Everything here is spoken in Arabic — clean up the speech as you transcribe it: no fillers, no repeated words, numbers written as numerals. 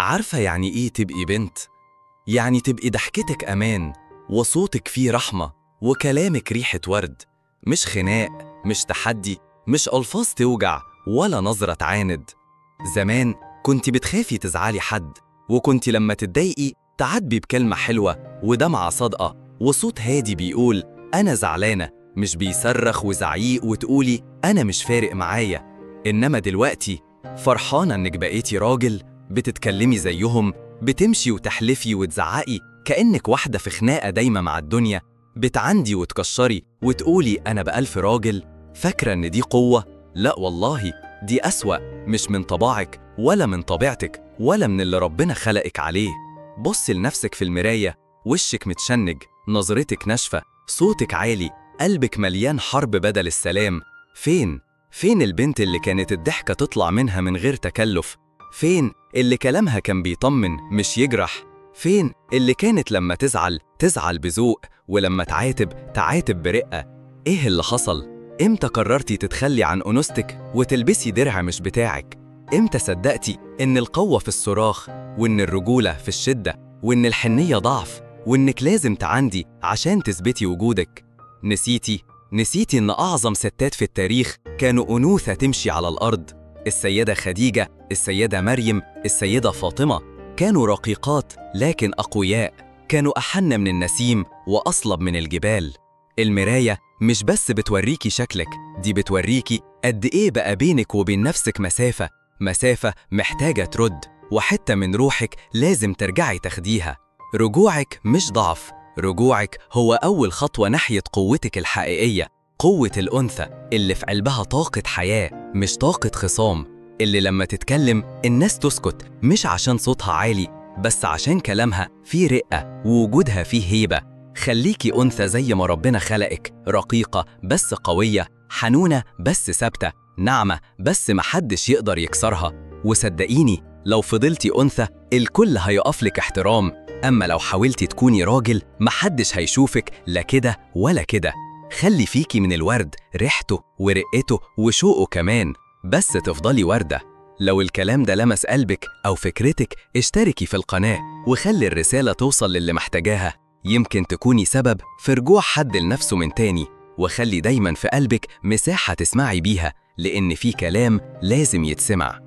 عارفة يعني إيه تبقي بنت؟ يعني تبقي ضحكتك أمان، وصوتك فيه رحمة، وكلامك ريحة ورد. مش خناق، مش تحدي، مش ألفاظ توجع ولا نظرة تعاند. زمان كنت بتخافي تزعلي حد، وكنت لما تتضايقي تعاتبي بكلمة حلوة ودمعة صادقة وصوت هادي بيقول أنا زعلانة، مش بيصرخ وزعيق وتقولي أنا مش فارق معايا. إنما دلوقتي فرحانة إنك بقيتي راجل، بتتكلمي زيهم، بتمشي وتحلفي وتزعقي كأنك واحدة في خناقة دايمة مع الدنيا، بتعندي وتكشري وتقولي أنا بألف راجل. فاكرة إن دي قوة؟ لا والله، دي أسوأ، مش من طباعك ولا من طبيعتك ولا من اللي ربنا خلقك عليه. بصي لنفسك في المراية، وشك متشنج، نظرتك ناشفة، صوتك عالي، قلبك مليان حرب بدل السلام. فين البنت اللي كانت الضحكة تطلع منها من غير تكلف؟ فين اللي كلامها كان بيطمن مش يجرح؟ فين اللي كانت لما تزعل بذوق، ولما تعاتب برقة؟ ايه اللي حصل؟ امتى قررتي تتخلي عن أنوثتك وتلبسي درع مش بتاعك؟ امتى صدقتي إن القوة في الصراخ، وإن الرجولة في الشدة، وإن الحنية ضعف، وإنك لازم تعندي عشان تثبتي وجودك؟ نسيتي إن أعظم ستات في التاريخ كانوا أنوثة تمشي على الأرض. السيدة خديجة، السيدة مريم، السيدة فاطمة، كانوا رقيقات لكن أقوياء، كانوا أحن من النسيم وأصلب من الجبال. المراية مش بس بتوريكي شكلك، دي بتوريكي قد إيه بقى بينك وبين نفسك مسافة محتاجة ترد، وحتة من روحك لازم ترجعي تاخديها. رجوعك مش ضعف، رجوعك هو أول خطوة ناحية قوتك الحقيقية، قوة الأنثى اللي في قلبها طاقة حياة مش طاقة خصام، اللي لما تتكلم الناس تسكت، مش عشان صوتها عالي، بس عشان كلامها فيه رقة ووجودها فيه هيبة. خليكي أنثى زي ما ربنا خلقك، رقيقة بس قوية، حنونة بس ثابتة، ناعمة بس محدش يقدر يكسرها. وصدقيني لو فضلتي أنثى الكل هيقفلك احترام، أما لو حاولتي تكوني راجل محدش هيشوفك لا كده ولا كده. خلي فيكي من الورد ريحته ورقته وشوقه كمان، بس تفضلي وردة. لو الكلام ده لمس قلبك أو فكرتك اشتركي في القناة وخلي الرسالة توصل للي محتاجاها، يمكن تكوني سبب في رجوع حد لنفسه من تاني. وخلي دايما في قلبك مساحة تسمعي بيها، لأن في كلام لازم يتسمع.